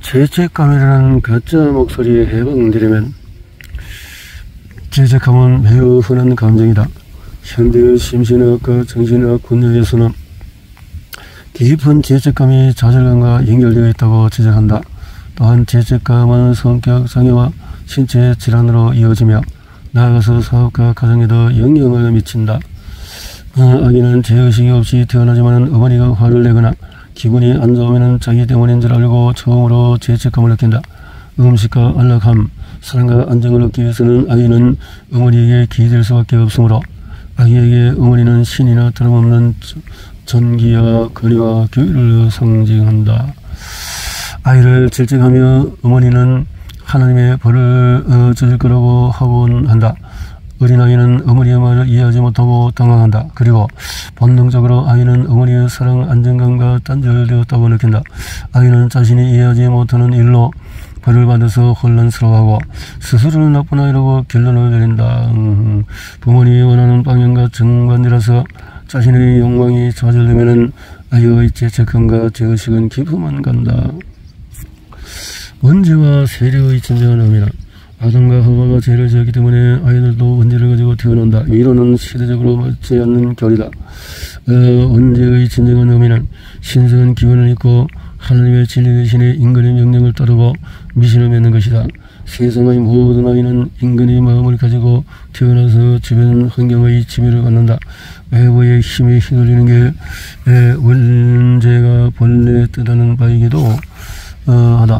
죄책감이라는 가짜 목소리에 해방되려면 죄책감은 매우 흔한 감정이다. 현대의 심신의학과 정신의학 분야에서는 깊은 죄책감이 좌절감과 연결되어 있다고 지적한다. 또한 죄책감은 성격 장애와 신체 질환으로 이어지며 나아가서 사업과 가정에도 영향을 미친다. 아기는 죄의식이 없이 태어나지만 어머니가 화를 내거나 기분이 안 좋으면 자기 때문인 줄 알고 처음으로 죄책감을 느낀다. 음식과 안락함, 사랑과 안정을 얻기 위해서는 아이는 어머니에게 기댈 수밖에 없으므로 아기에게 어머니는 신이나 다름없는 전기와 권위와 교회를 상징한다. 아이를 질책하며 어머니는 하나님의 벌을 줄 거라고 하곤 한다. 어린아이는 어머니의 말을 이해하지 못하고 당황한다. 그리고 본능적으로 아이는 어머니의 사랑, 안정감과 단절되었다고 느낀다. 아이는 자신이 이해하지 못하는 일로 벌을 받아서 혼란스러워하고 스스로는 나쁜 아이라고 결론을 내린다. 부모님이 원하는 방향과 정반대라서 자신의 욕망이 좌절되면 아이의 죄책감과 죄의식은 깊이만 간다. 원죄와 세력의 진정한 의미는 아담과 하와가 죄를 지었기 때문에 아이들도 원죄를 가지고 태어난다. 이로는 시대적으로 맞지 않는 결이다. 원죄의 진정한 의미는 신성한 기원을 잊고 하나님의 진리 대신에 인간의 명령을 따르고 미신을 맺는 것이다. 세상의 모든 아이는 인간의 마음을 가지고 태어나서 주변 환경의 지배를 받는다. 외부의 힘에 휘둘리는 게 원죄가 본래 뜻하는 바이기도 하다.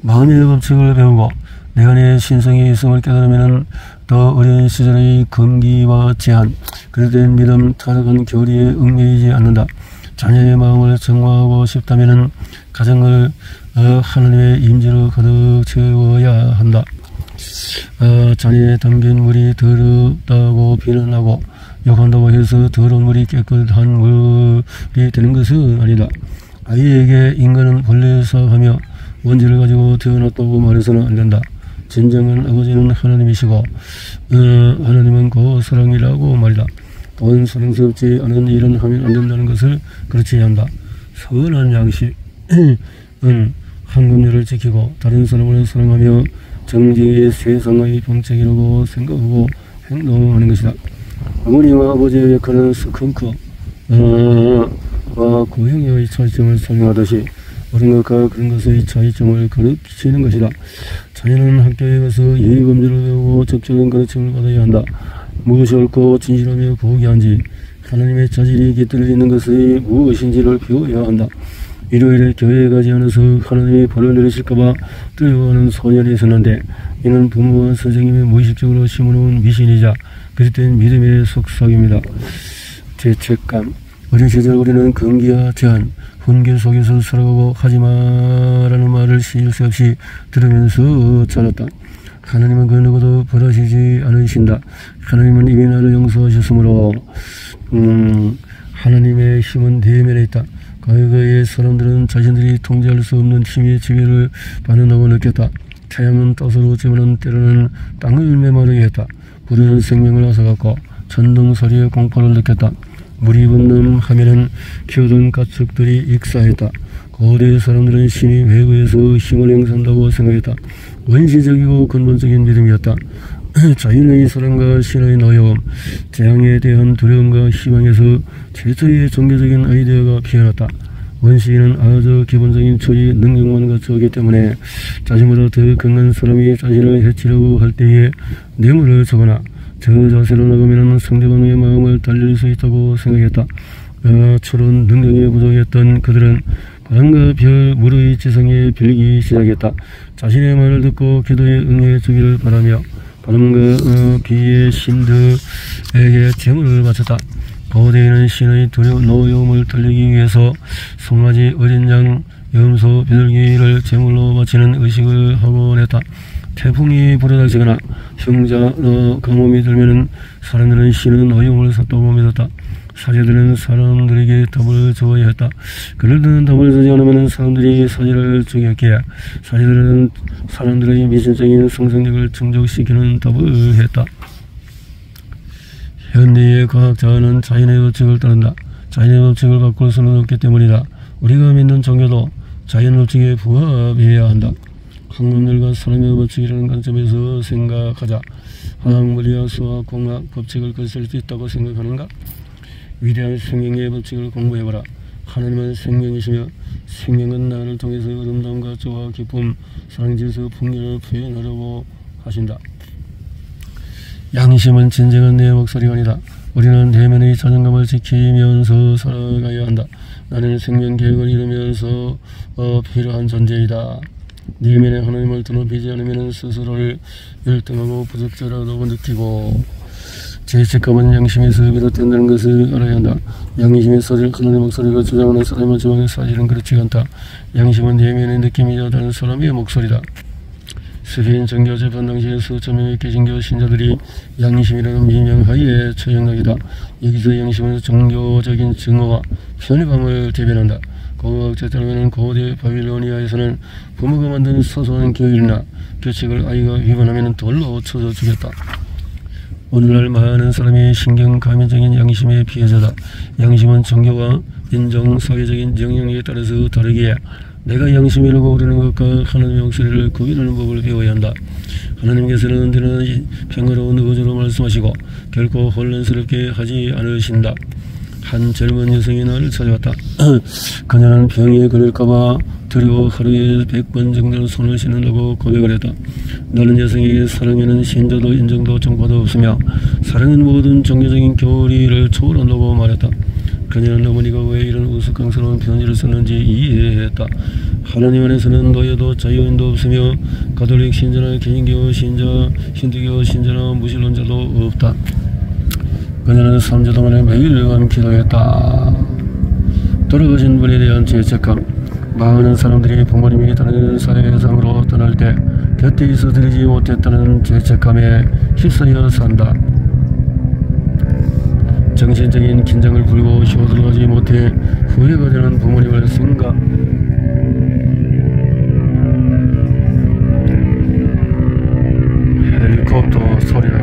마음의 법칙을 배우고 내 안에 신성이 있음을 깨달으면 더 어린 시절의 금기와 제한, 그릇된 믿음, 타락한 교리에 얽매이지 않는다. 자녀의 마음을 정화하고 싶다면 가정을 하나님의 임재로 가득 채워야 한다. 자녀에 담긴 물이 더럽다고 비난하고 욕한다고 해서 더러운 물이 깨끗한 물이 되는 것은 아니다. 아이에게 인간은 본래 사악하며 원죄를 가지고 태어났다고 말해서는 안 된다. 진정한 아버지는 하나님이시고 하나님은 그 사랑이라고 말이다. 또 사랑스럽지 않은 일은 하면 안 된다는 것을 가르쳐야 한다. 선한 양식은 황금률을 지키고 다른 사람을 사랑하며 정직의 세상의 병책이라고 생각하고 행동하는 것이다. 어머니와 아버지의 역할은 스컹크와 고형의 차이점을 설명하듯이 옳은 것과 그런 것의 차이점을 가르치는 것이다. 자녀는 학교에 가서 예의범죄를 배우고 적절한 가르침을 받아야 한다. 무엇이 옳고 진실하며 고귀한지, 하나님의 자질이 깃들어 있는 것이 무엇인지를 배워야 한다. 일요일에 교회에 가지 않아서 하나님이 벌을 내리실까봐 두려워하는 소년이 있었는데 이는 부모와 선생님이 무의식적으로 심어놓은 미신이자 그릇된 믿음의 속삭입니다. 죄책감. 어린 시절 우리는 금기와 제한, 훈계 속에서 살아가고 하지마라는 말을 쉴 새 없이 들으면서 자랐다. 하나님은 그 누구도 벌하시지 않으신다. 하나님은 이미 나를 용서하셨으므로 하나님의 힘은 대면에 있다. 과거의 사람들은 자신들이 통제할 수 없는 힘의 지배를 받는다고 느꼈다. 태양은 떠서 오지만은 때로는 땅을 메마르게 했다. 불은 생명을 앗아갔고 천둥 소리의 공포를 느꼈다. 물이 분놈하면은 키우던 가축들이 익사했다. 고대 사람들은 신이 외부에서 힘을 행사한다고 생각했다. 원시적이고 근본적인 믿음이었다. 자연의 사랑과 신의 노여움, 재앙에 대한 두려움과 희망에서 최초의 종교적인 아이디어가 피어났다. 원시인은 아주 기본적인 처리 능력만 갖추었기 때문에 자신보다 더 강한 사람이 자신을 해치려고 할 때에 뇌물을 주거나 저 자세로 나가면 상대방의 마음을 달릴 수 있다고 생각했다. 초론 능력이 부족했던 그들은 바람과 별, 물의 지성에 빌기 시작했다. 자신의 말을 듣고 기도에 응해 주기를 바라며 바람과 비의 신들에게 제물을 바쳤다. 고대인은 신의 노여움을 달리기 위해서 송아지, 어린 양, 염소, 비둘기를 제물로 바치는 의식을 하곤 했다. 태풍이 불어닥치거나 형자, 가뭄이 들면 사람들은 신은 노여움을 샀다고 믿었다. 사제들은 사람들에게 답을 주어야 했다. 그들은 답을 주지 않으면 사람들이 사제를 죽였기에 사제들은 사람들의 미신적인 상상력을 충족시키는 답을 했다. 현대의 과학자는 자연의 법칙을 따른다. 자연의 법칙을 바꿀 수는 없기 때문이다. 우리가 믿는 종교도 자연 법칙에 부합해야 한다. 학문들과 사람의 법칙이라는 관점에서 생각하자. 화학, 물리학, 수학, 공학 법칙을 거슬 수 있다고 생각하는가? 위대한 생명의 법칙을 공부해보라. 하나님은 생명이시며 생명은 나를 통해서 아름다움과 조화, 기쁨, 사랑, 질서, 풍요를 표현하려고 하신다. 양심은 진정한 내 목소리가 아니다. 우리는 내면의 자존감을 지키면서 살아가야 한다. 나는 생명계획을 이루면서 필요한 존재이다. 내면에 하나님을 드높이지 않으면 스스로를 열등하고 부적절하다고 느끼고 죄책감은 양심에서 비롯된다는 것을 알아야 한다. 양심의 소리를 하나님의 목소리가 주장하는 사람의 주장의 사실은 그렇지 않다. 양심은 내면의 느낌이자 다른 사람의 목소리다. 스페인 정교 재판 당시에 수천 명의 개신교 신자들이 양심이라는 미명하에 처형당이다. 여기서 양심은 종교적인 증오와 편협함을 대변한다. 고고학자에 따르면 고대 바빌로니아에서는 부모가 만든 소소한 교율이나 규칙을 아이가 위반하면 돌로 쳐서 죽였다. 오늘날 많은 사람이 신경감인적인 양심의 피해자다. 양심은 종교와 인종, 사회적인 영향력에 따라서 다르기에 내가 양심이라고 부르는 것과 하나님의 목소리를 구별하는 법을 배워야 한다. 하나님께서는 언제나 평화로운 의지로 말씀하시고 결코 혼란스럽게 하지 않으신다. 한 젊은 여성이 나를 찾아왔다. 그녀는 병에 걸릴까봐 두려워 하루에 100번 정도는 손을 씻는다고 고백을 했다. 나는 여성에게 사랑에는 신조도 인종도 정보도 없으며 사랑은 모든 종교적인 교리를 초월한다고 말했다. 그녀는 어머니가 왜 이런 우스꽝스러운 편지를 썼는지 이해했다. 하나님 안에서는 노예도 자유인도 없으며 가톨릭 신자나 개신교 신자, 힌두교 신자나 무신론자도 없다. 그녀는 3주 동안에 매일간 기도했다. 돌아가신 분에 대한 죄책감. 많은 사람들이 부모님이 다른 사회상으로 떠날 때 곁에 있어 드리지 못했다는 죄책감에 휩싸여 산다. 정신적인 긴장을 풀고 효도하지 못해 후회가 되는 부모님을 생각. 헬리콥터 소리가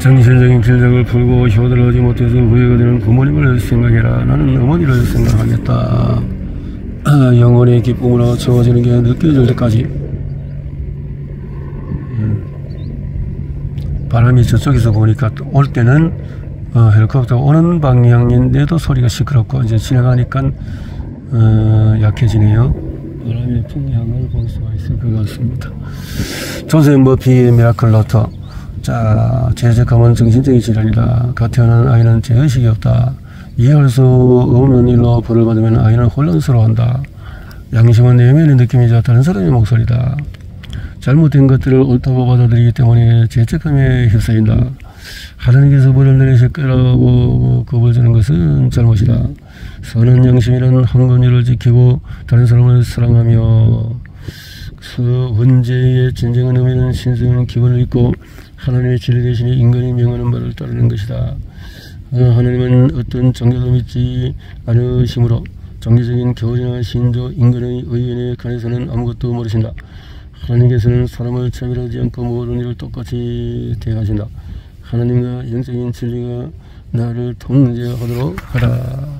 정신적인 질병을 풀고 효도를 하지 못해서 후회가 되는 부모님을 생각해라. 나는 어머니를 생각하겠다. 영혼의 기쁨으로 채워지는 게 느껴질 때까지. 바람이 저쪽에서 보니까 올 때는 헬리콥터 오는 방향인데도 소리가 시끄럽고 이제 지나가니까 약해지네요. 바람의 풍향을 볼 수가 있을 것 같습니다. 조셉 머피의 미라클 로터. 자, 죄책감은 정신적인 질환이다. 가태어난 아이는 죄의식이 없다. 이해할 수 없는 일로 벌을 받으면 아이는 혼란스러워한다. 양심은 내면의 느낌이자 다른 사람의 목소리다. 잘못된 것들을 옳다고 받아들이기 때문에 죄책감에 휩싸인다. 하나님께서 벌을 내리실 거라고 겁을 주는 것은 잘못이다. 선한 양심이란 황금률을 지키고 다른 사람을 사랑하며 원죄의 진정한 의미는 신성한 기본을 잊고 하나님의 진리 대신에 인간이 명하는 말을 따르는 것이다. 하나님은 어떤 종교도 믿지 않으시므로 종교적인 교리나 신조, 인간의 의견에 관해서는 아무것도 모르신다. 하나님께서는 사람을 차별하지 않고 모든 일을 똑같이 대하신다. 하나님과 영적인 진리가 나를 통제하도록 하라.